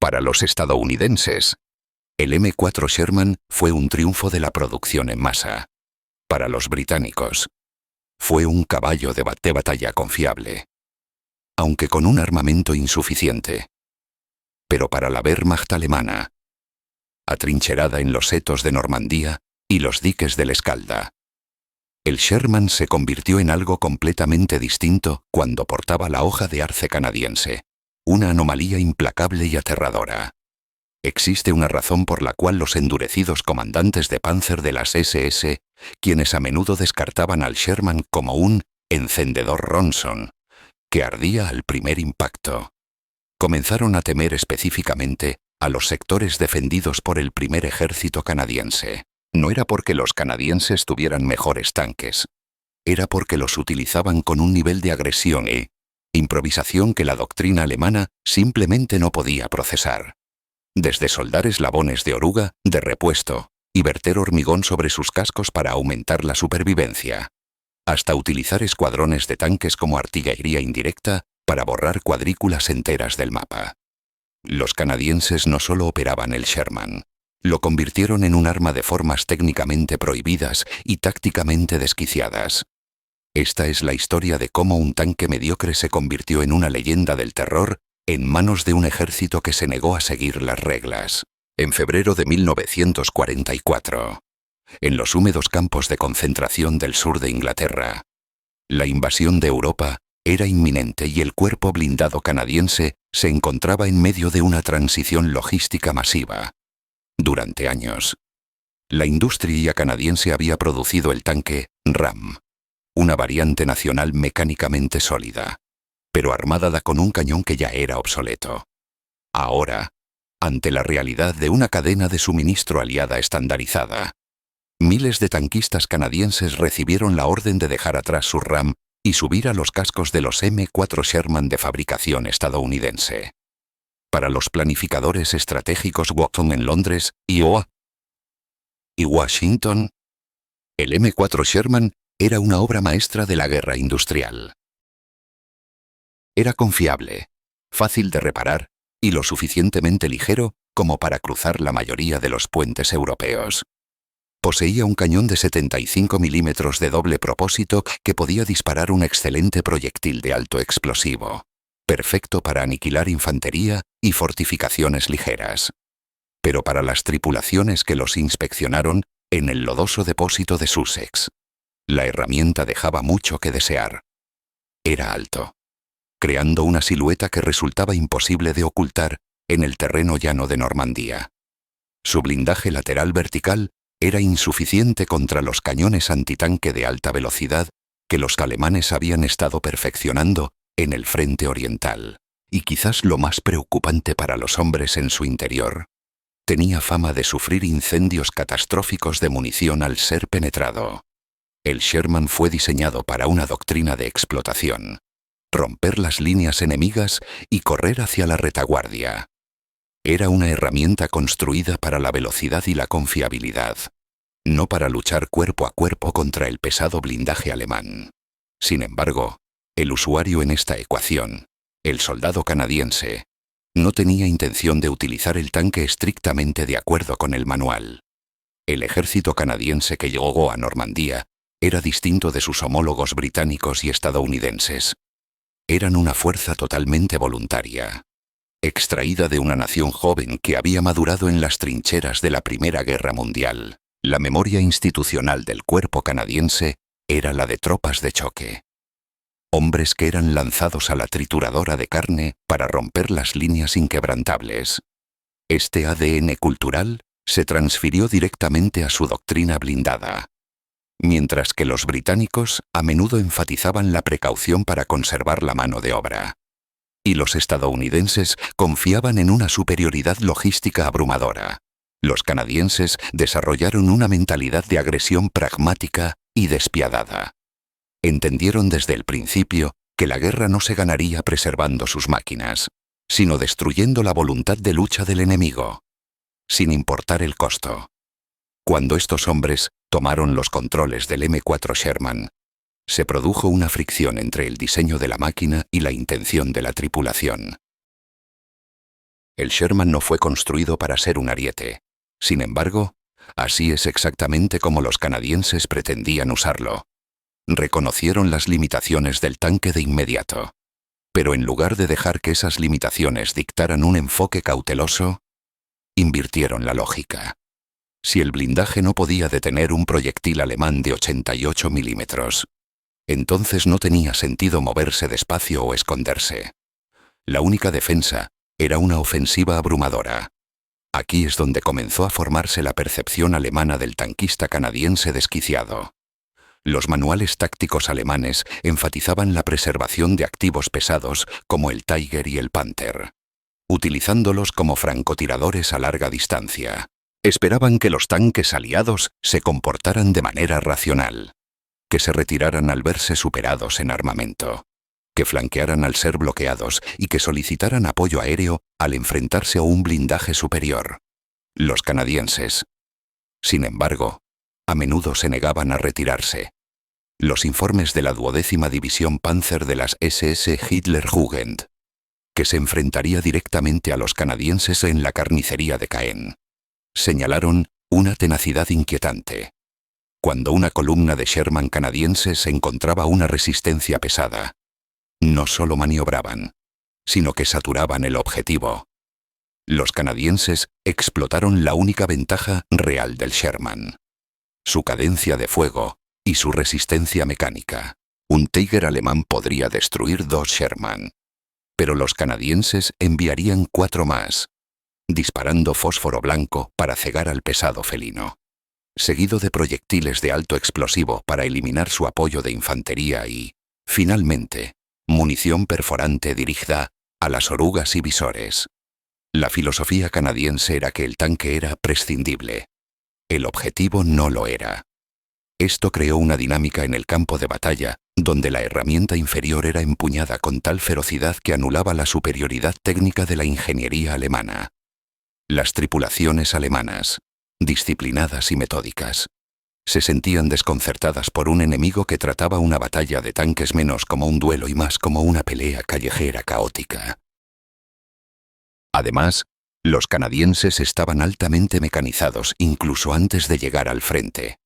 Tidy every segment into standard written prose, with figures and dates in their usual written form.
Para los estadounidenses, el M4 Sherman fue un triunfo de la producción en masa. Para los británicos, fue un caballo de batalla confiable, aunque con un armamento insuficiente. Pero para la Wehrmacht alemana, atrincherada en los setos de Normandía y los diques del Escalda, el Sherman se convirtió en algo completamente distinto cuando portaba la hoja de arce canadiense, una anomalía implacable y aterradora. Existe una razón por la cual los endurecidos comandantes de Panzer de las SS, quienes a menudo descartaban al Sherman como un encendedor Ronson, que ardía al primer impacto, comenzaron a temer específicamente a los sectores defendidos por el primer ejército canadiense. No era porque los canadienses tuvieran mejores tanques, era porque los utilizaban con un nivel de agresión e improvisación que la doctrina alemana simplemente no podía procesar. Desde soldar eslabones de oruga, de repuesto, y verter hormigón sobre sus cascos para aumentar la supervivencia, hasta utilizar escuadrones de tanques como artillería indirecta para borrar cuadrículas enteras del mapa. Los canadienses no solo operaban el Sherman, lo convirtieron en un arma de formas técnicamente prohibidas y tácticamente desquiciadas. Esta es la historia de cómo un tanque mediocre se convirtió en una leyenda del terror en manos de un ejército que se negó a seguir las reglas. En febrero de 1944, en los húmedos campos de concentración del sur de Inglaterra, la invasión de Europa era inminente y el cuerpo blindado canadiense se encontraba en medio de una transición logística masiva. Durante años, la industria canadiense había producido el tanque Ram, una variante nacional mecánicamente sólida, pero armada con un cañón que ya era obsoleto. Ahora, ante la realidad de una cadena de suministro aliada estandarizada, miles de tanquistas canadienses recibieron la orden de dejar atrás su Ram y subir a los cascos de los M4 Sherman de fabricación estadounidense. Para los planificadores estratégicos Watson en Londres, Iowa y Washington, el M4 Sherman era una obra maestra de la guerra industrial. Era confiable, fácil de reparar y lo suficientemente ligero como para cruzar la mayoría de los puentes europeos. Poseía un cañón de 75 milímetros de doble propósito que podía disparar un excelente proyectil de alto explosivo, perfecto para aniquilar infantería y fortificaciones ligeras. Pero para las tripulaciones que los inspeccionaron en el lodoso depósito de Sussex, la herramienta dejaba mucho que desear. Era alto, creando una silueta que resultaba imposible de ocultar en el terreno llano de Normandía. Su blindaje lateral vertical era insuficiente contra los cañones antitanque de alta velocidad que los alemanes habían estado perfeccionando en el frente oriental, y quizás lo más preocupante para los hombres en su interior, tenía fama de sufrir incendios catastróficos de munición al ser penetrado. El Sherman fue diseñado para una doctrina de explotación: romper las líneas enemigas y correr hacia la retaguardia. Era una herramienta construida para la velocidad y la confiabilidad, no para luchar cuerpo a cuerpo contra el pesado blindaje alemán. Sin embargo, el usuario en esta ecuación, el soldado canadiense, no tenía intención de utilizar el tanque estrictamente de acuerdo con el manual. El ejército canadiense que llegó a Normandía era distinto de sus homólogos británicos y estadounidenses. Eran una fuerza totalmente voluntaria, extraída de una nación joven que había madurado en las trincheras de la Primera Guerra Mundial. La memoria institucional del cuerpo canadiense era la de tropas de choque. Hombres que eran lanzados a la trituradora de carne para romper las líneas inquebrantables. Este ADN cultural se transfirió directamente a su doctrina blindada, mientras que los británicos a menudo enfatizaban la precaución para conservar la mano de obra, y los estadounidenses confiaban en una superioridad logística abrumadora. Los canadienses desarrollaron una mentalidad de agresión pragmática y despiadada. Entendieron desde el principio que la guerra no se ganaría preservando sus máquinas, sino destruyendo la voluntad de lucha del enemigo, sin importar el costo. Cuando estos hombres tomaron los controles del M4 Sherman, se produjo una fricción entre el diseño de la máquina y la intención de la tripulación. El Sherman no fue construido para ser un ariete. Sin embargo, así es exactamente como los canadienses pretendían usarlo. Reconocieron las limitaciones del tanque de inmediato. Pero en lugar de dejar que esas limitaciones dictaran un enfoque cauteloso, invirtieron la lógica. Si el blindaje no podía detener un proyectil alemán de 88 milímetros, entonces no tenía sentido moverse despacio o esconderse. La única defensa era una ofensiva abrumadora. Aquí es donde comenzó a formarse la percepción alemana del tanquista canadiense desquiciado. Los manuales tácticos alemanes enfatizaban la preservación de activos pesados como el Tiger y el Panther, utilizándolos como francotiradores a larga distancia. Esperaban que los tanques aliados se comportaran de manera racional, que se retiraran al verse superados en armamento, que flanquearan al ser bloqueados y que solicitaran apoyo aéreo al enfrentarse a un blindaje superior. Los canadienses, sin embargo, a menudo se negaban a retirarse. Los informes de la 12ª División Panzer de las SS Hitlerjugend, que se enfrentaría directamente a los canadienses en la carnicería de Caen, señalaron una tenacidad inquietante. Cuando una columna de Sherman canadienses encontraba una resistencia pesada, no solo maniobraban, sino que saturaban el objetivo. Los canadienses explotaron la única ventaja real del Sherman: su cadencia de fuego y su resistencia mecánica. Un Tiger alemán podría destruir 2 Sherman, pero los canadienses enviarían 4 más, disparando fósforo blanco para cegar al pesado felino, seguido de proyectiles de alto explosivo para eliminar su apoyo de infantería y, finalmente, munición perforante dirigida a las orugas y visores. La filosofía canadiense era que el tanque era prescindible. El objetivo no lo era. Esto creó una dinámica en el campo de batalla, donde la herramienta inferior era empuñada con tal ferocidad que anulaba la superioridad técnica de la ingeniería alemana. Las tripulaciones alemanas, disciplinadas y metódicas, se sentían desconcertadas por un enemigo que trataba una batalla de tanques menos como un duelo y más como una pelea callejera caótica. Además, los canadienses estaban altamente mecanizados incluso antes de llegar al frente,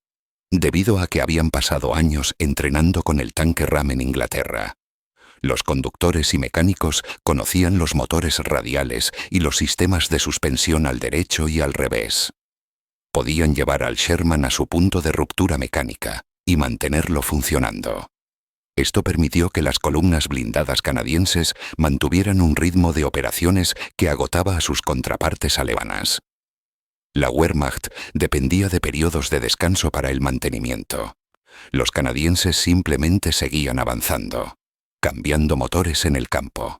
debido a que habían pasado años entrenando con el tanque Ram en Inglaterra. Los conductores y mecánicos conocían los motores radiales y los sistemas de suspensión al derecho y al revés. Podían llevar al Sherman a su punto de ruptura mecánica y mantenerlo funcionando. Esto permitió que las columnas blindadas canadienses mantuvieran un ritmo de operaciones que agotaba a sus contrapartes alemanas. La Wehrmacht dependía de periodos de descanso para el mantenimiento. Los canadienses simplemente seguían avanzando, cambiando motores en el campo,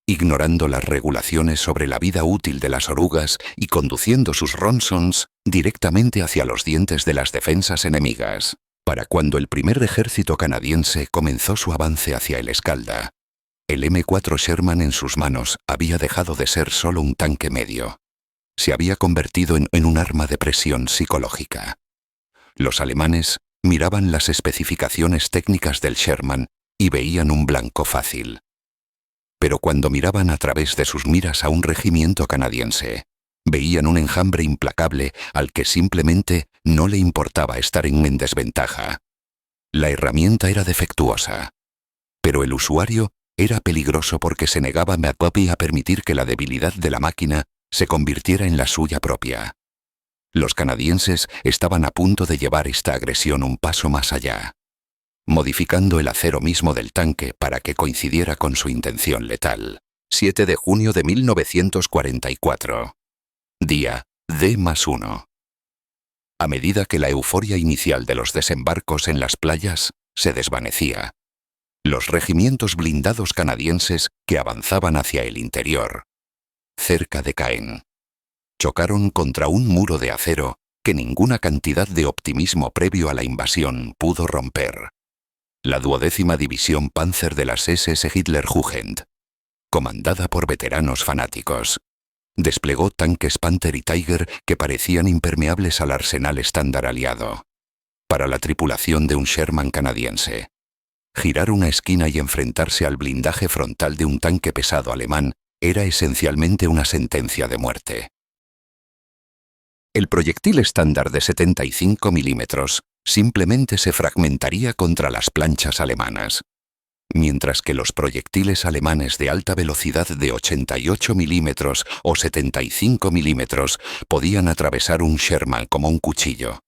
ignorando las regulaciones sobre la vida útil de las orugas y conduciendo sus Ronsons directamente hacia los dientes de las defensas enemigas. Para cuando el primer ejército canadiense comenzó su avance hacia el Escalda, el M4 Sherman en sus manos había dejado de ser solo un tanque medio. Se había convertido en un arma de presión psicológica. Los alemanes miraban las especificaciones técnicas del Sherman y veían un blanco fácil. Pero cuando miraban a través de sus miras a un regimiento canadiense, veían un enjambre implacable al que simplemente no le importaba estar en desventaja. La herramienta era defectuosa, pero el usuario era peligroso porque se negaba a permitir que la debilidad de la máquina se convirtiera en la suya propia. Los canadienses estaban a punto de llevar esta agresión un paso más allá, modificando el acero mismo del tanque para que coincidiera con su intención letal. 7 de junio de 1944. Día D+1. A medida que la euforia inicial de los desembarcos en las playas se desvanecía, los regimientos blindados canadienses que avanzaban hacia el interior, cerca de Caen, chocaron contra un muro de acero que ninguna cantidad de optimismo previo a la invasión pudo romper. La 12ª División Panzer de las SS Hitlerjugend, comandada por veteranos fanáticos, desplegó tanques Panther y Tiger que parecían impermeables al arsenal estándar aliado. Para la tripulación de un Sherman canadiense, girar una esquina y enfrentarse al blindaje frontal de un tanque pesado alemán Era esencialmente una sentencia de muerte. El proyectil estándar de 75 milímetros simplemente se fragmentaría contra las planchas alemanas, mientras que los proyectiles alemanes de alta velocidad de 88 milímetros o 75 milímetros podían atravesar un Sherman como un cuchillo,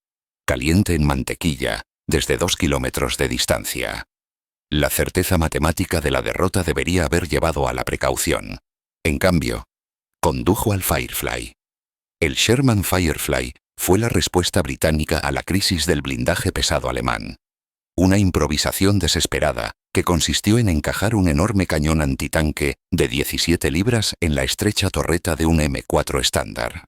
caliente en mantequilla, desde 2 kilómetros de distancia. La certeza matemática de la derrota debería haber llevado a la precaución. En cambio, condujo al Firefly. El Sherman Firefly fue la respuesta británica a la crisis del blindaje pesado alemán. Una improvisación desesperada que consistió en encajar un enorme cañón antitanque de 17 libras en la estrecha torreta de un M4 estándar.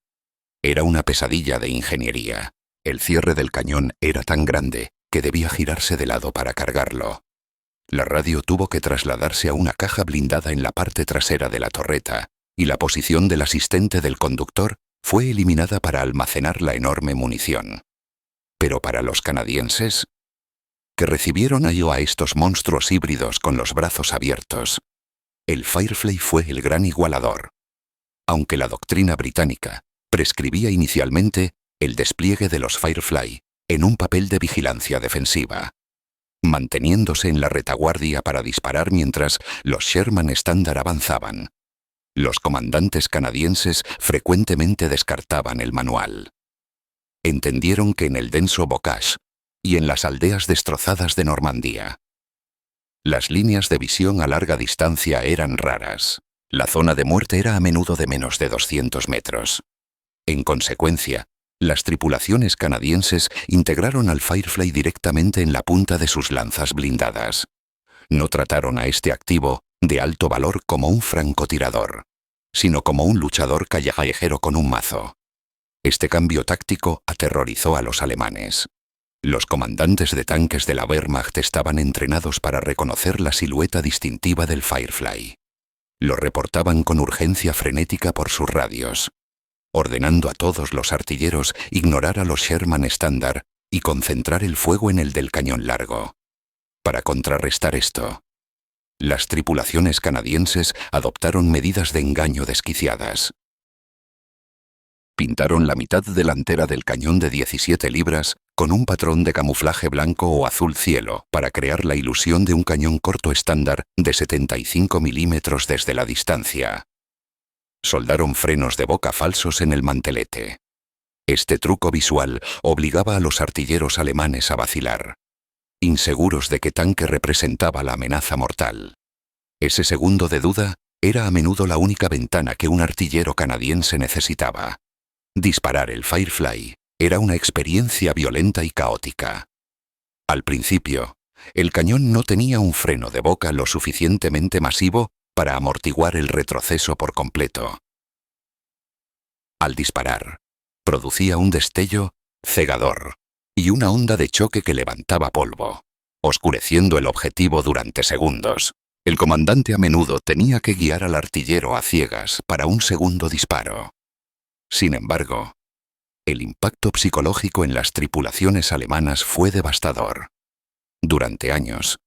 Era una pesadilla de ingeniería. El cierre del cañón era tan grande que debía girarse de lado para cargarlo. La radio tuvo que trasladarse a una caja blindada en la parte trasera de la torreta, y la posición del asistente del conductor fue eliminada para almacenar la enorme munición. Pero para los canadienses, que recibieron a estos monstruos híbridos con los brazos abiertos, el Firefly fue el gran igualador. Aunque la doctrina británica prescribía inicialmente el despliegue de los Firefly en un papel de vigilancia defensiva, manteniéndose en la retaguardia para disparar mientras los Sherman estándar avanzaban. Los comandantes canadienses frecuentemente descartaban el manual. Entendieron que en el denso bocage y en las aldeas destrozadas de Normandía, las líneas de visión a larga distancia eran raras. La zona de muerte era a menudo de menos de 200 metros. En consecuencia, las tripulaciones canadienses integraron al Firefly directamente en la punta de sus lanzas blindadas. No trataron a este activo de alto valor como un francotirador, sino como un luchador callejero con un mazo. Este cambio táctico aterrorizó a los alemanes. Los comandantes de tanques de la Wehrmacht estaban entrenados para reconocer la silueta distintiva del Firefly. Lo reportaban con urgencia frenética por sus radios, ordenando a todos los artilleros ignorar a los Sherman estándar y concentrar el fuego en el del cañón largo. Para contrarrestar esto, las tripulaciones canadienses adoptaron medidas de engaño desquiciadas. Pintaron la mitad delantera del cañón de 17 libras con un patrón de camuflaje blanco o azul cielo para crear la ilusión de un cañón corto estándar de 75 milímetros desde la distancia. Soldaron frenos de boca falsos en el mantelete. Este truco visual obligaba a los artilleros alemanes a vacilar, inseguros de qué tanque representaba la amenaza mortal. Ese segundo de duda era a menudo la única ventana que un artillero canadiense necesitaba. Disparar el Firefly era una experiencia violenta y caótica. Al principio, el cañón no tenía un freno de boca lo suficientemente masivo para amortiguar el retroceso por completo. Al disparar, producía un destello cegador y una onda de choque que levantaba polvo, oscureciendo el objetivo durante segundos. El comandante a menudo tenía que guiar al artillero a ciegas para un segundo disparo. Sin embargo, el impacto psicológico en las tripulaciones alemanas fue devastador. Durante años,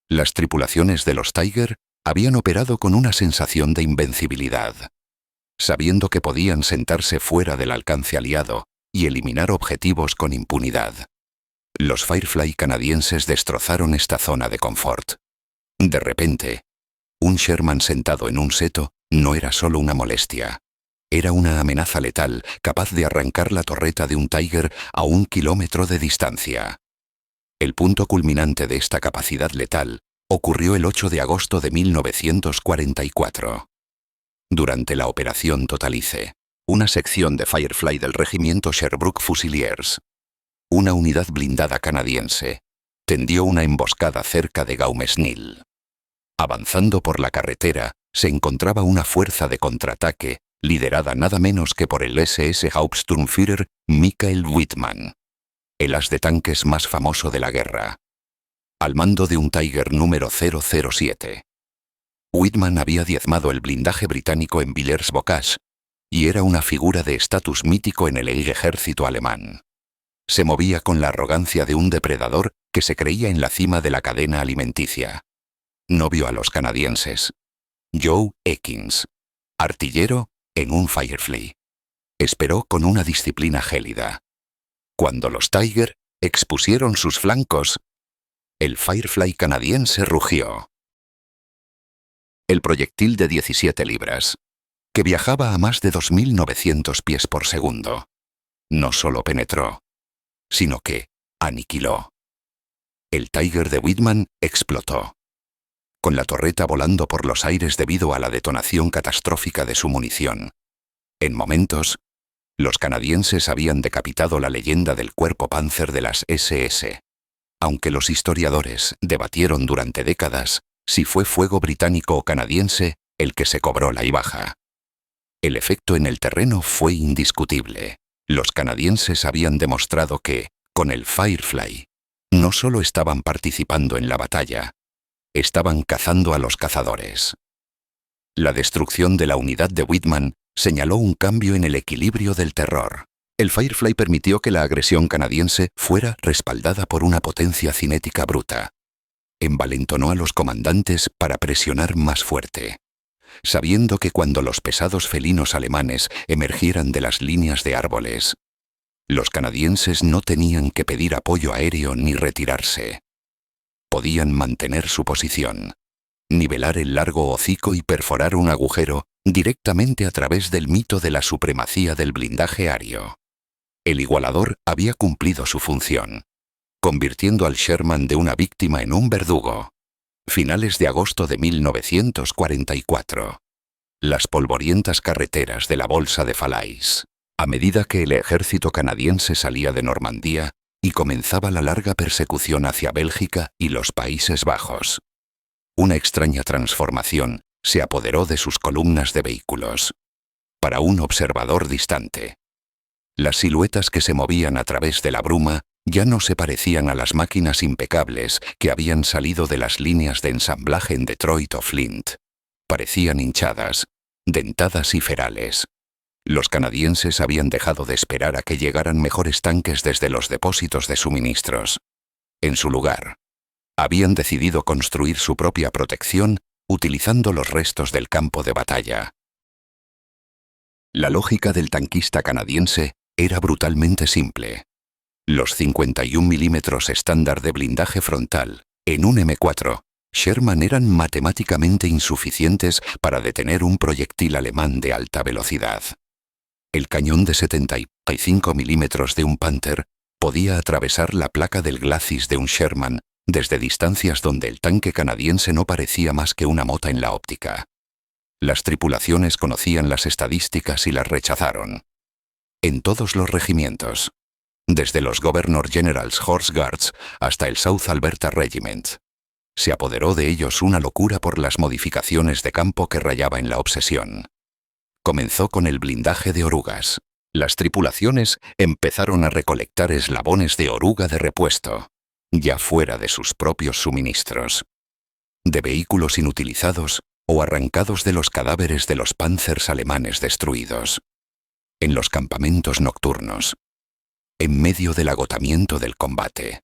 las tripulaciones de los Tiger habían operado con una sensación de invencibilidad, sabiendo que podían sentarse fuera del alcance aliado y eliminar objetivos con impunidad. Los Firefly canadienses destrozaron esta zona de confort. De repente, un Sherman sentado en un seto no era solo una molestia. Era una amenaza letal capaz de arrancar la torreta de un Tiger a 1 kilómetro de distancia. El punto culminante de esta capacidad letal ocurrió el 8 de agosto de 1944. Durante la Operación Totalice, una sección de Firefly del regimiento Sherbrooke Fusiliers, una unidad blindada canadiense, tendió una emboscada cerca de Gaumesnil. Avanzando por la carretera, se encontraba una fuerza de contraataque liderada nada menos que por el SS Hauptsturmführer Michael Wittmann, el as de tanques más famoso de la guerra, al mando de un Tiger número 007. Wittmann había diezmado el blindaje británico en Villers-Bocage y era una figura de estatus mítico en el ejército alemán. Se movía con la arrogancia de un depredador que se creía en la cima de la cadena alimenticia. No vio a los canadienses. Joe Ekins, Artillero, en un Firefly. Esperó con una disciplina gélida. Cuando los Tiger expusieron sus flancos, el Firefly canadiense rugió. El proyectil de 17 libras, que viajaba a más de 2.900 pies por segundo, no solo penetró, sino que aniquiló. El Tiger de Whitman explotó, con la torreta volando por los aires debido a la detonación catastrófica de su munición. En momentos, los canadienses habían decapitado la leyenda del cuerpo Panzer de las SS. Aunque los historiadores debatieron durante décadas si fue fuego británico o canadiense el que se cobró la baja. El efecto en el terreno fue indiscutible. Los canadienses habían demostrado que, con el Firefly, no solo estaban participando en la batalla, estaban cazando a los cazadores. La destrucción de la unidad de Whitman señaló un cambio en el equilibrio del terror. El Firefly permitió que la agresión canadiense fuera respaldada por una potencia cinética bruta. Envalentonó a los comandantes para presionar más fuerte, sabiendo que cuando los pesados felinos alemanes emergieran de las líneas de árboles, los canadienses no tenían que pedir apoyo aéreo ni retirarse. Podían mantener su posición, nivelar el largo hocico y perforar un agujero directamente a través del mito de la supremacía del blindaje aéreo. El igualador había cumplido su función, convirtiendo al Sherman de una víctima en un verdugo. Finales de agosto de 1944. Las polvorientas carreteras de la Bolsa de Falaise. A medida que el ejército canadiense salía de Normandía y comenzaba la larga persecución hacia Bélgica y los Países Bajos, una extraña transformación se apoderó de sus columnas de vehículos. Para un observador distante, las siluetas que se movían a través de la bruma ya no se parecían a las máquinas impecables que habían salido de las líneas de ensamblaje en Detroit o Flint. Parecían hinchadas, dentadas y ferales. Los canadienses habían dejado de esperar a que llegaran mejores tanques desde los depósitos de suministros. En su lugar, habían decidido construir su propia protección utilizando los restos del campo de batalla. La lógica del tanquista canadiense era brutalmente simple. Los 51 milímetros estándar de blindaje frontal en un M4 Sherman eran matemáticamente insuficientes para detener un proyectil alemán de alta velocidad. El cañón de 75 milímetros de un Panther podía atravesar la placa del glacis de un Sherman desde distancias donde el tanque canadiense no parecía más que una mota en la óptica. Las tripulaciones conocían las estadísticas y las rechazaron. En todos los regimientos, desde los Governor General's Horse Guards hasta el South Alberta Regiment, se apoderó de ellos una locura por las modificaciones de campo que rayaba en la obsesión. Comenzó con el blindaje de orugas. Las tripulaciones empezaron a recolectar eslabones de oruga de repuesto, ya fuera de sus propios suministros, de vehículos inutilizados o arrancados de los cadáveres de los Panzers alemanes destruidos. En los campamentos nocturnos, en medio del agotamiento del combate,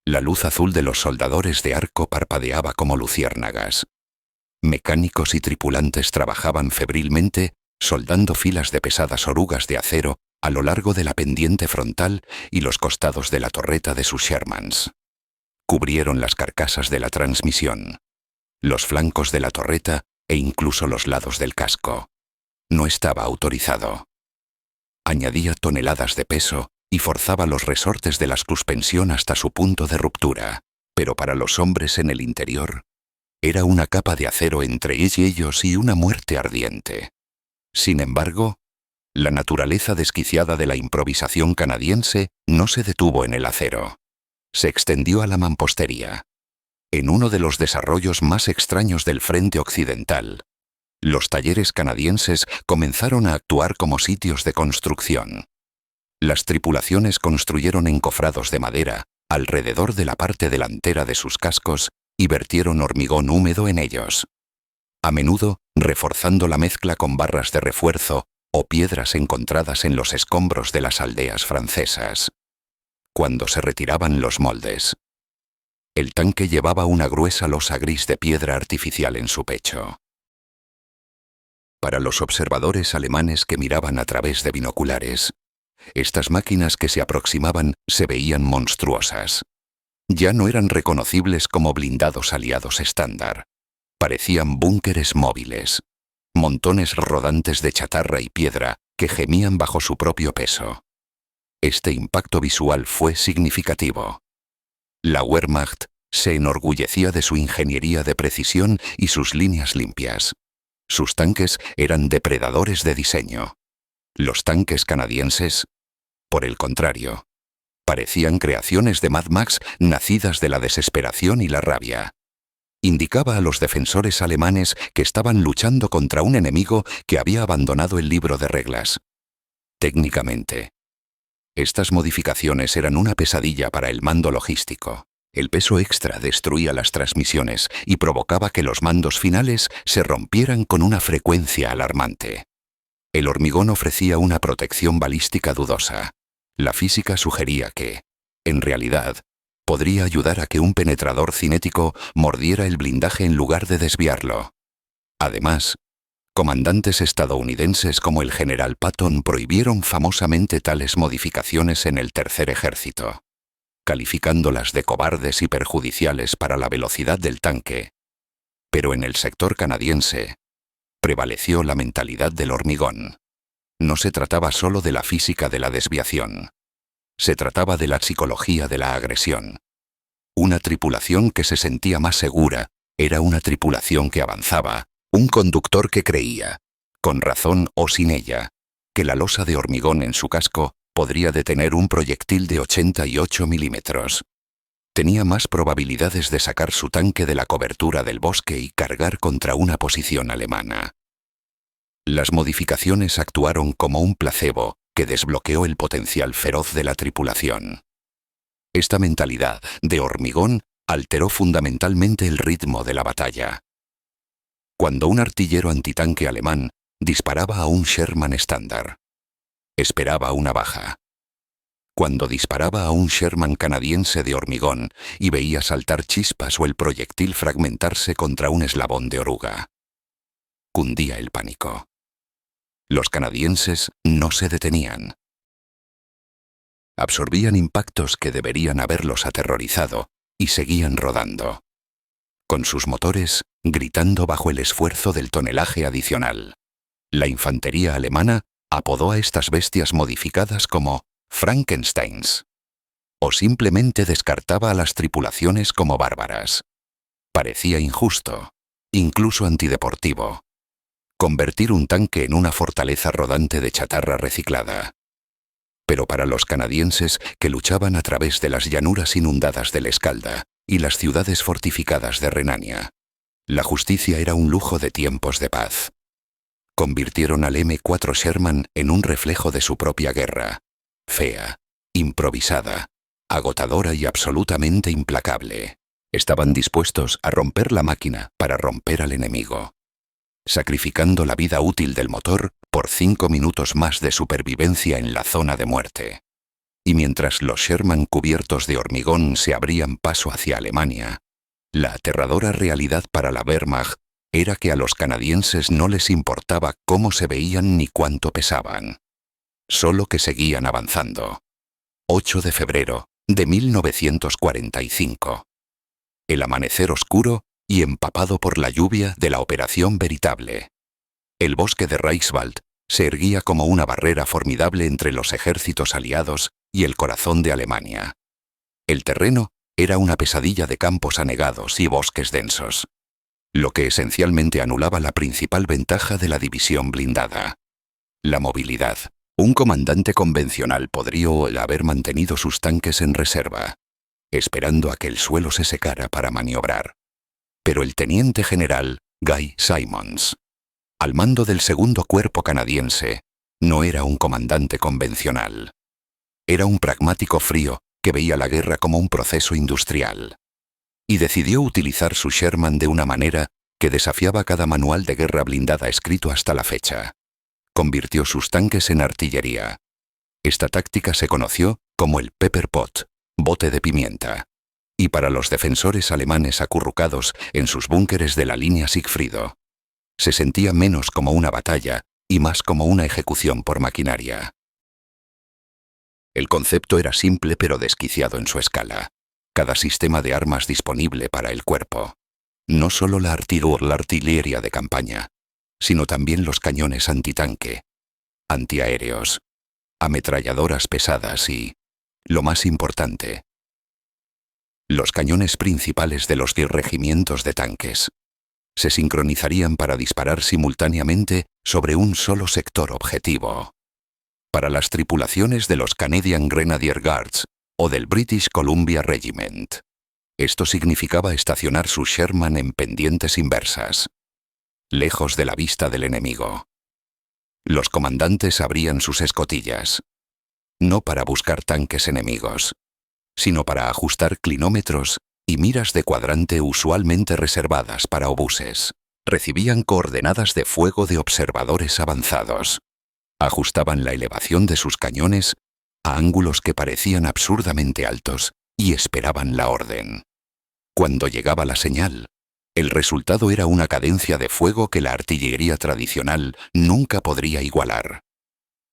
la luz azul de los soldadores de arco parpadeaba como luciérnagas. Mecánicos y tripulantes trabajaban febrilmente, soldando filas de pesadas orugas de acero a lo largo de la pendiente frontal y los costados de la torreta de sus Shermans. Cubrieron las carcasas de la transmisión, los flancos de la torreta e incluso los lados del casco. No estaba autorizado. Añadía toneladas de peso y forzaba los resortes de la suspensión hasta su punto de ruptura, pero para los hombres en el interior, era una capa de acero entre ellos y una muerte ardiente. Sin embargo, la naturaleza desquiciada de la improvisación canadiense no se detuvo en el acero. Se extendió a la mampostería. En uno de los desarrollos más extraños del frente occidental, los talleres canadienses comenzaron a actuar como sitios de construcción. Las tripulaciones construyeron encofrados de madera alrededor de la parte delantera de sus cascos y vertieron hormigón húmedo en ellos, a menudo reforzando la mezcla con barras de refuerzo o piedras encontradas en los escombros de las aldeas francesas. Cuando se retiraban los moldes, el tanque llevaba una gruesa losa gris de piedra artificial en su pecho. Para los observadores alemanes que miraban a través de binoculares, estas máquinas que se aproximaban se veían monstruosas. Ya no eran reconocibles como blindados aliados estándar. Parecían búnkeres móviles, montones rodantes de chatarra y piedra que gemían bajo su propio peso. Este impacto visual fue significativo. La Wehrmacht se enorgullecía de su ingeniería de precisión y sus líneas limpias. Sus tanques eran depredadores de diseño. Los tanques canadienses, por el contrario, parecían creaciones de Mad Max nacidas de la desesperación y la rabia. Indicaba a los defensores alemanes que estaban luchando contra un enemigo que había abandonado el libro de reglas. Técnicamente, estas modificaciones eran una pesadilla para el mando logístico. El peso extra destruía las transmisiones y provocaba que los mandos finales se rompieran con una frecuencia alarmante. El hormigón ofrecía una protección balística dudosa. La física sugería que, en realidad, podría ayudar a que un penetrador cinético mordiera el blindaje en lugar de desviarlo. Además, comandantes estadounidenses como el general Patton prohibieron famosamente tales modificaciones en el Tercer Ejército, calificándolas de cobardes y perjudiciales para la velocidad del tanque. Pero en el sector canadiense, prevaleció la mentalidad del hormigón. No se trataba solo de la física de la desviación. Se trataba de la psicología de la agresión. Una tripulación que se sentía más segura era una tripulación que avanzaba, un conductor que creía, con razón o sin ella, que la losa de hormigón en su casco podría detener un proyectil de 88 milímetros. Tenía más probabilidades de sacar su tanque de la cobertura del bosque y cargar contra una posición alemana. Las modificaciones actuaron como un placebo que desbloqueó el potencial feroz de la tripulación. Esta mentalidad de hormigón alteró fundamentalmente el ritmo de la batalla. Cuando un artillero antitanque alemán disparaba a un Sherman estándar, esperaba una baja. Cuando disparaba a un Sherman canadiense de hormigón y veía saltar chispas o el proyectil fragmentarse contra un eslabón de oruga, cundía el pánico. Los canadienses no se detenían. Absorbían impactos que deberían haberlos aterrorizado y seguían rodando, con sus motores gritando bajo el esfuerzo del tonelaje adicional. La infantería alemana apodó a estas bestias modificadas como Frankensteins, o simplemente descartaba a las tripulaciones como bárbaras. Parecía injusto, incluso antideportivo, convertir un tanque en una fortaleza rodante de chatarra reciclada. Pero para los canadienses que luchaban a través de las llanuras inundadas del Escalda y las ciudades fortificadas de Renania, la justicia era un lujo de tiempos de paz. Convirtieron al M4 Sherman en un reflejo de su propia guerra, fea, improvisada, agotadora y absolutamente implacable. Estaban dispuestos a romper la máquina para romper al enemigo, sacrificando la vida útil del motor por 5 minutos más de supervivencia en la zona de muerte. Y mientras los Sherman cubiertos de hormigón se abrían paso hacia Alemania, la aterradora realidad para la Wehrmacht era que a los canadienses no les importaba cómo se veían ni cuánto pesaban, solo que seguían avanzando. 8 de febrero de 1945. El amanecer oscuro y empapado por la lluvia de la Operación Veritable. El bosque de Reichswald se erguía como una barrera formidable entre los ejércitos aliados y el corazón de Alemania. El terreno era una pesadilla de campos anegados y bosques densos, lo que esencialmente anulaba la principal ventaja de la división blindada: la movilidad. Un comandante convencional podría haber mantenido sus tanques en reserva, esperando a que el suelo se secara para maniobrar. Pero el teniente general Guy Simonds, al mando del segundo cuerpo canadiense, no era un comandante convencional. Era un pragmático frío que veía la guerra como un proceso industrial. Y decidió utilizar su Sherman de una manera que desafiaba cada manual de guerra blindada escrito hasta la fecha. Convirtió sus tanques en artillería. Esta táctica se conoció como el Pepper Pot, bote de pimienta. Y para los defensores alemanes acurrucados en sus búnkeres de la línea Sigfrido, Se sentía menos como una batalla y más como una ejecución por maquinaria. El concepto era simple pero desquiciado en su escala. Cada sistema de armas disponible para el cuerpo. No solo la artillería de campaña, sino también los cañones antitanque, antiaéreos, ametralladoras pesadas y, lo más importante, los cañones principales de los 10 regimientos de tanques. Se sincronizarían para disparar simultáneamente sobre un solo sector objetivo. Para las tripulaciones de los Canadian Grenadier Guards o del British Columbia Regiment. Esto significaba estacionar su Sherman en pendientes inversas, lejos de la vista del enemigo. Los comandantes abrían sus escotillas, no para buscar tanques enemigos, sino para ajustar clinómetros y miras de cuadrante usualmente reservadas para obuses. Recibían coordenadas de fuego de observadores avanzados. Ajustaban la elevación de sus cañones a ángulos que parecían absurdamente altos y esperaban la orden. Cuando llegaba la señal, el resultado era una cadencia de fuego que la artillería tradicional nunca podría igualar.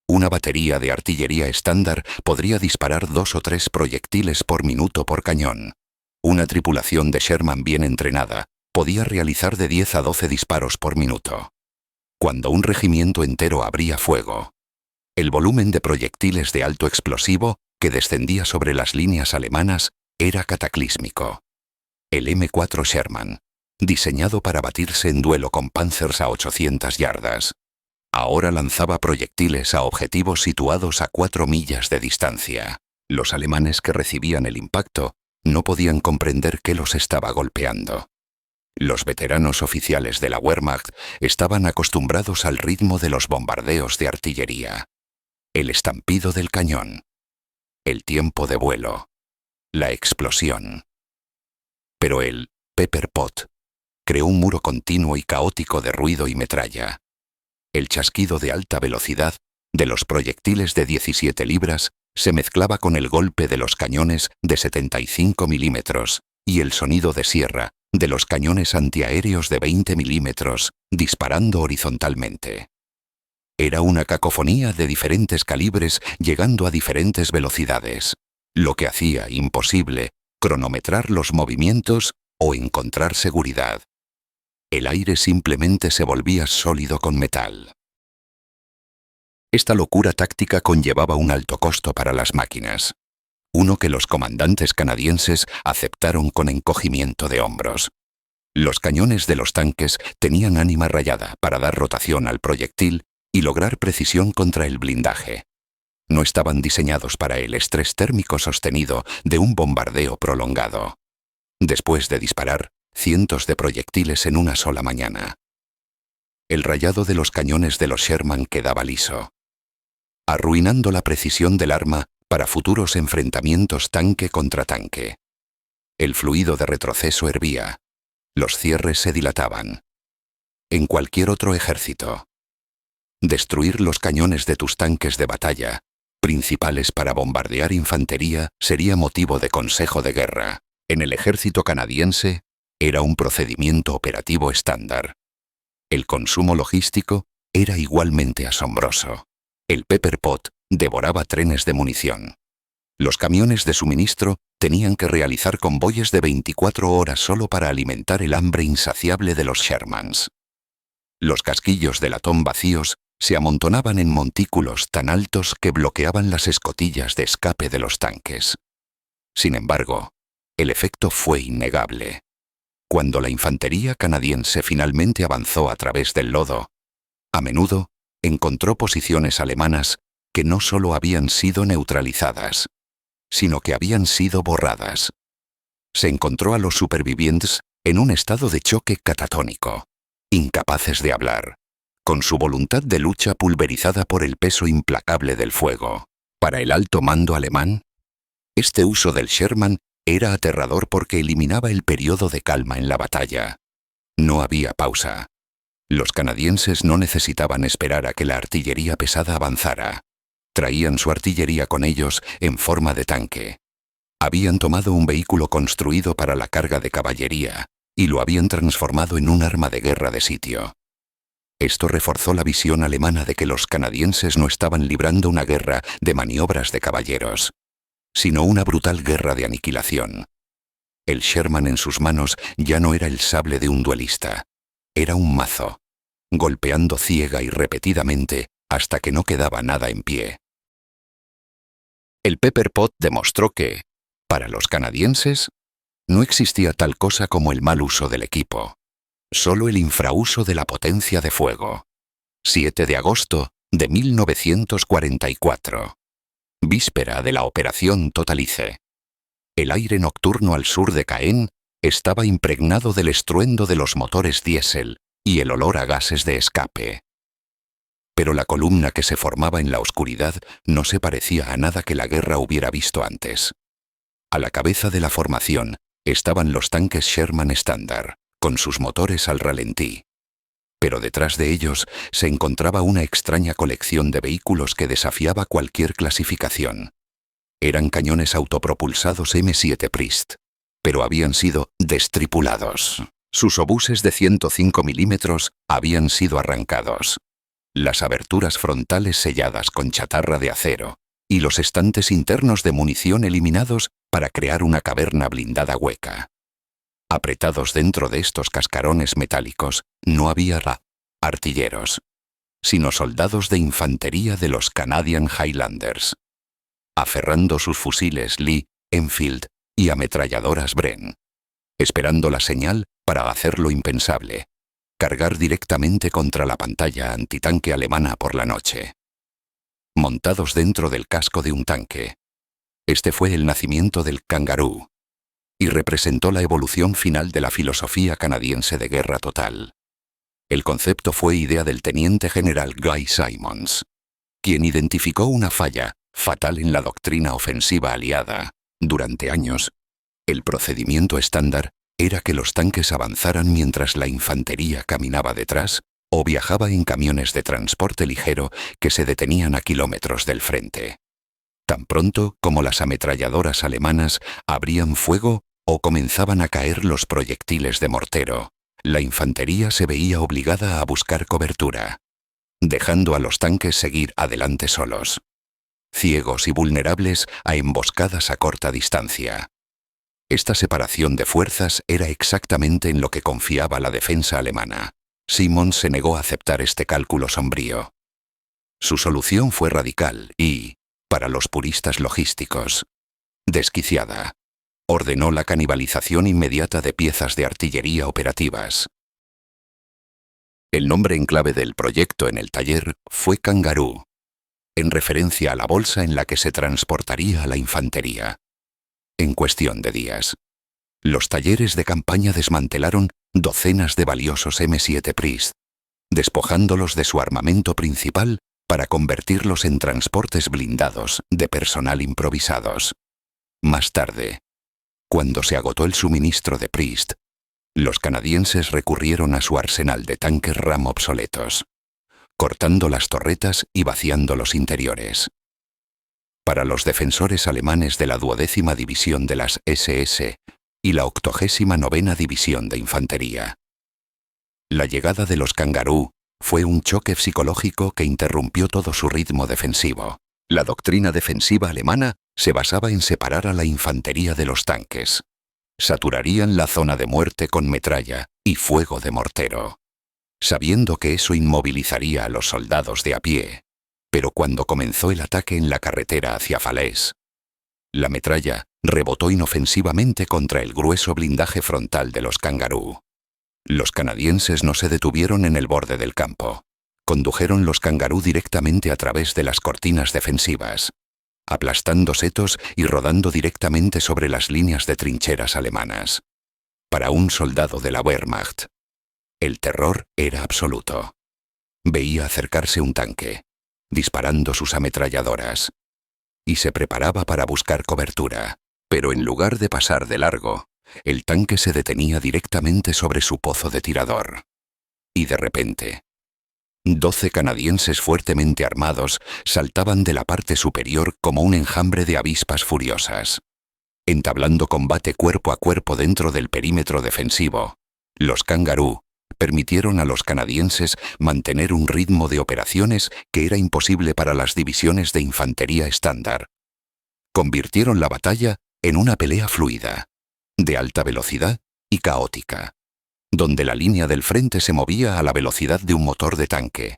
Una batería de artillería estándar podría disparar 2 o 3 proyectiles por minuto por cañón. Una tripulación de Sherman bien entrenada podía realizar de 10 a 12 disparos por minuto. Cuando un regimiento entero abría fuego, el volumen de proyectiles de alto explosivo que descendía sobre las líneas alemanas era cataclísmico. El M4 Sherman, diseñado para batirse en duelo con Panzers a 800 yardas, ahora lanzaba proyectiles a objetivos situados a 4 millas de distancia. Los alemanes que recibían el impacto no podían comprender qué los estaba golpeando. Los veteranos oficiales de la Wehrmacht estaban acostumbrados al ritmo de los bombardeos de artillería, el estampido del cañón, el tiempo de vuelo, la explosión. Pero el Pepper Pot creó un muro continuo y caótico de ruido y metralla. El chasquido de alta velocidad de los proyectiles de 17 libras se mezclaba con el golpe de los cañones de 75 milímetros y el sonido de sierra de los cañones antiaéreos de 20 milímetros disparando horizontalmente. Era una cacofonía de diferentes calibres llegando a diferentes velocidades, lo que hacía imposible cronometrar los movimientos o encontrar seguridad. El aire simplemente se volvía sólido con metal. Esta locura táctica conllevaba un alto costo para las máquinas, uno que los comandantes canadienses aceptaron con encogimiento de hombros. Los cañones de los tanques tenían ánima rayada para dar rotación al proyectil y lograr precisión contra el blindaje. No estaban diseñados para el estrés térmico sostenido de un bombardeo prolongado. Después de disparar cientos de proyectiles en una sola mañana, el rayado de los cañones de los Sherman quedaba liso, arruinando la precisión del arma para futuros enfrentamientos tanque contra tanque. El fluido de retroceso hervía, los cierres se dilataban. En cualquier otro ejército, destruir los cañones de tus tanques de batalla, principales para bombardear infantería, sería motivo de consejo de guerra. En el ejército canadiense, era un procedimiento operativo estándar. El consumo logístico era igualmente asombroso. El Pepper Pot devoraba trenes de munición. Los camiones de suministro tenían que realizar convoyes de 24 horas solo para alimentar el hambre insaciable de los Shermans. Los casquillos de latón vacíos se amontonaban en montículos tan altos que bloqueaban las escotillas de escape de los tanques. Sin embargo, el efecto fue innegable. Cuando la infantería canadiense finalmente avanzó a través del lodo, a menudo encontró posiciones alemanas que no solo habían sido neutralizadas, sino que habían sido borradas. Se encontró a los supervivientes en un estado de choque catatónico, incapaces de hablar, con su voluntad de lucha pulverizada por el peso implacable del fuego. Para el alto mando alemán, este uso del Sherman era aterrador porque eliminaba el periodo de calma en la batalla. No había pausa. Los canadienses no necesitaban esperar a que la artillería pesada avanzara. Traían su artillería con ellos en forma de tanque. Habían tomado un vehículo construido para la carga de caballería y lo habían transformado en un arma de guerra de sitio. Esto reforzó la visión alemana de que los canadienses no estaban librando una guerra de maniobras de caballeros, sino una brutal guerra de aniquilación. El Sherman en sus manos ya no era el sable de un duelista, era un mazo, golpeando ciega y repetidamente hasta que no quedaba nada en pie. El Pepper Pot demostró que, para los canadienses, no existía tal cosa como el mal uso del equipo, solo el infrauso de la potencia de fuego. 7 de agosto de 1944. Víspera de la Operación Totalice. El aire nocturno al sur de Caen estaba impregnado del estruendo de los motores diésel y el olor a gases de escape. Pero la columna que se formaba en la oscuridad no se parecía a nada que la guerra hubiera visto antes. A la cabeza de la formación estaban los tanques Sherman estándar, con sus motores al ralentí. Pero detrás de ellos se encontraba una extraña colección de vehículos que desafiaba cualquier clasificación. Eran cañones autopropulsados M7 Priest, pero habían sido destripulados. Sus obuses de 105 milímetros habían sido arrancados. Las aberturas frontales selladas con chatarra de acero y los estantes internos de munición eliminados para crear una caverna blindada hueca. Apretados dentro de estos cascarones metálicos no había artilleros, sino soldados de infantería de los Canadian Highlanders, aferrando sus fusiles Lee, Enfield y ametralladoras Bren, esperando la señal para hacer lo impensable: cargar directamente contra la pantalla antitanque alemana por la noche. Montados dentro del casco de un tanque. Este fue el nacimiento del Kangaroo, y representó la evolución final de la filosofía canadiense de guerra total. El concepto fue idea del teniente general Guy Simonds, quien identificó una falla fatal en la doctrina ofensiva aliada. Durante años, el procedimiento estándar era que los tanques avanzaran mientras la infantería caminaba detrás o viajaba en camiones de transporte ligero que se detenían a kilómetros del frente. Tan pronto como las ametralladoras alemanas abrían fuego o comenzaban a caer los proyectiles de mortero, la infantería se veía obligada a buscar cobertura, dejando a los tanques seguir adelante solos, ciegos y vulnerables a emboscadas a corta distancia. Esta separación de fuerzas era exactamente en lo que confiaba la defensa alemana. Simonds se negó a aceptar este cálculo sombrío. Su solución fue radical y, para los puristas logísticos, desquiciada. Ordenó la canibalización inmediata de piezas de artillería operativas. El nombre en clave del proyecto en el taller fue Kangaroo, en referencia a la bolsa en la que se transportaría a la infantería. En cuestión de días, los talleres de campaña desmantelaron docenas de valiosos M7 Priest, despojándolos de su armamento principal para convertirlos en transportes blindados de personal improvisados. Más tarde, cuando se agotó el suministro de Priest, los canadienses recurrieron a su arsenal de tanques Ram obsoletos, cortando las torretas y vaciando los interiores. Para los defensores alemanes de la 12ª División de las SS y la 89ª División de Infantería, la llegada de los Kangaroo fue un choque psicológico que interrumpió todo su ritmo defensivo. La doctrina defensiva alemana se basaba en separar a la infantería de los tanques. Saturarían la zona de muerte con metralla y fuego de mortero, sabiendo que eso inmovilizaría a los soldados de a pie. Pero cuando comenzó el ataque en la carretera hacia Falaise, la metralla rebotó inofensivamente contra el grueso blindaje frontal de los Kangaroo. Los canadienses no se detuvieron en el borde del campo. Condujeron los Kangaroo directamente a través de las cortinas defensivas, aplastando setos y rodando directamente sobre las líneas de trincheras alemanas. Para un soldado de la Wehrmacht, el terror era absoluto. Veía acercarse un tanque, disparando sus ametralladoras, y se preparaba para buscar cobertura, pero en lugar de pasar de largo, el tanque se detenía directamente sobre su pozo de tirador. Y de repente, 12 canadienses fuertemente armados saltaban de la parte superior como un enjambre de avispas furiosas. Entablando combate cuerpo a cuerpo dentro del perímetro defensivo, los Kangaroo permitieron a los canadienses mantener un ritmo de operaciones que era imposible para las divisiones de infantería estándar. Convirtieron la batalla en una pelea fluida, de alta velocidad y caótica, donde la línea del frente se movía a la velocidad de un motor de tanque,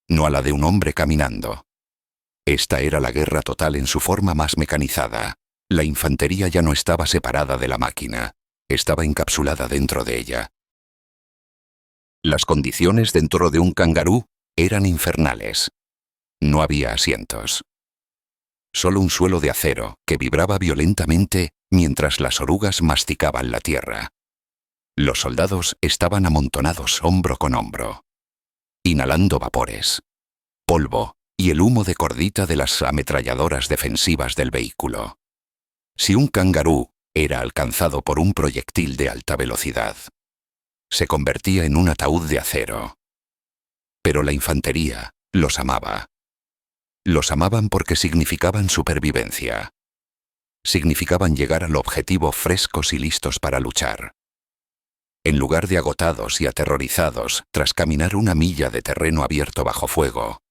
no a la de un hombre caminando. Esta era la guerra total en su forma más mecanizada. La infantería ya no estaba separada de la máquina, estaba encapsulada dentro de ella. Las condiciones dentro de un Kangaroo eran infernales. No había asientos. Solo un suelo de acero que vibraba violentamente mientras las orugas masticaban la tierra. Los soldados estaban amontonados hombro con hombro, inhalando vapores, polvo y el humo de cordita de las ametralladoras defensivas del vehículo. Si un Kangaroo era alcanzado por un proyectil de alta velocidad, se convertía en un ataúd de acero. Pero la infantería los amaba. Los amaban porque significaban supervivencia. Significaban llegar al objetivo frescos y listos para luchar. En lugar de agotados y aterrorizados tras caminar una milla de terreno abierto bajo fuego.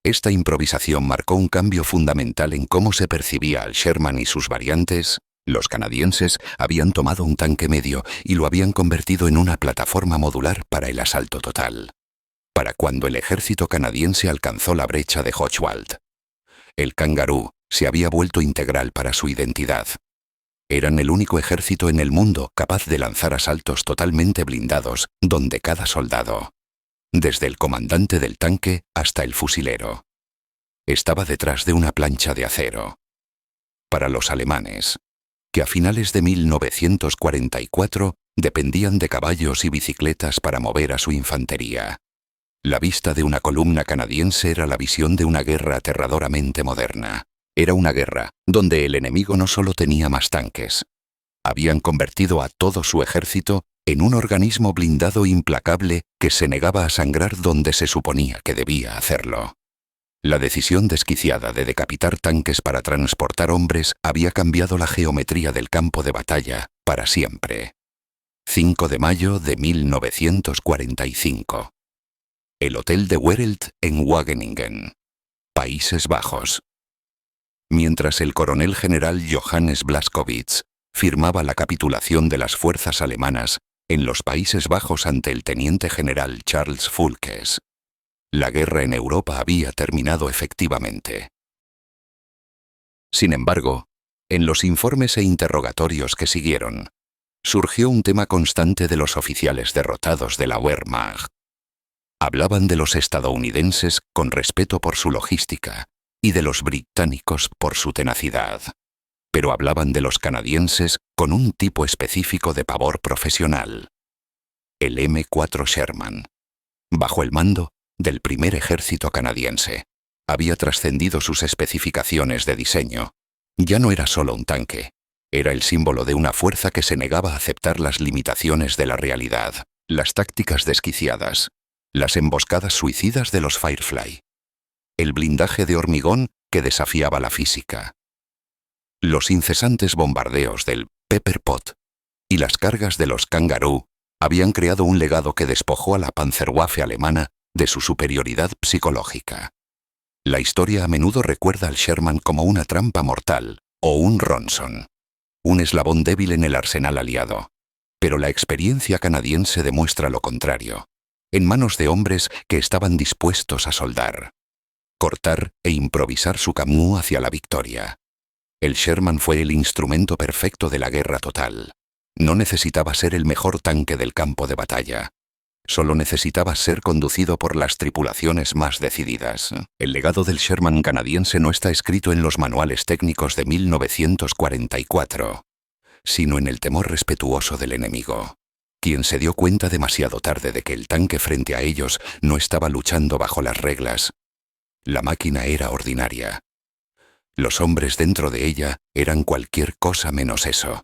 Esta improvisación marcó un cambio fundamental en cómo se percibía al Sherman y sus variantes. Los canadienses habían tomado un tanque medio y lo habían convertido en una plataforma modular para el asalto total. Para cuando el ejército canadiense alcanzó la brecha de Hochwald, el Kangaroo se había vuelto integral para su identidad. Eran el único ejército en el mundo capaz de lanzar asaltos totalmente blindados, donde cada soldado, desde el comandante del tanque hasta el fusilero, estaba detrás de una plancha de acero. Para los alemanes, que a finales de 1944 dependían de caballos y bicicletas para mover a su infantería, la vista de una columna canadiense era la visión de una guerra aterradoramente moderna. Era una guerra donde el enemigo no solo tenía más tanques, habían convertido a todo su ejército en un organismo blindado implacable que se negaba a sangrar donde se suponía que debía hacerlo. La decisión desquiciada de decapitar tanques para transportar hombres había cambiado la geometría del campo de batalla para siempre. 5 de mayo de 1945. El Hotel de Wereld en Wageningen, Países Bajos. Mientras el coronel general Johannes Blaskowitz firmaba la capitulación de las fuerzas alemanas en los Países Bajos ante el teniente general Charles Fulkes, la guerra en Europa había terminado efectivamente. Sin embargo, en los informes e interrogatorios que siguieron, surgió un tema constante de los oficiales derrotados de la Wehrmacht. Hablaban de los estadounidenses con respeto por su logística y de los británicos por su tenacidad, pero hablaban de los canadienses con un tipo específico de pavor profesional. El M4 Sherman, bajo el mando del primer ejército canadiense, había trascendido sus especificaciones de diseño. Ya no era solo un tanque, era el símbolo de una fuerza que se negaba a aceptar las limitaciones de la realidad, las tácticas desquiciadas, las emboscadas suicidas de los Firefly, el blindaje de hormigón que desafiaba la física, los incesantes bombardeos del Pepper Pot y las cargas de los Kangaroo habían creado un legado que despojó a la Panzerwaffe alemana de su superioridad psicológica. La historia a menudo recuerda al Sherman como una trampa mortal o un Ronson, un eslabón débil en el arsenal aliado. Pero la experiencia canadiense demuestra lo contrario, en manos de hombres que estaban dispuestos a soldar, cortar e improvisar su camino hacia la victoria. El Sherman fue el instrumento perfecto de la guerra total. No necesitaba ser el mejor tanque del campo de batalla. Solo necesitaba ser conducido por las tripulaciones más decididas. El legado del Sherman canadiense no está escrito en los manuales técnicos de 1944, sino en el temor respetuoso del enemigo, quien se dio cuenta demasiado tarde de que el tanque frente a ellos no estaba luchando bajo las reglas. La máquina era ordinaria. Los hombres dentro de ella eran cualquier cosa menos eso.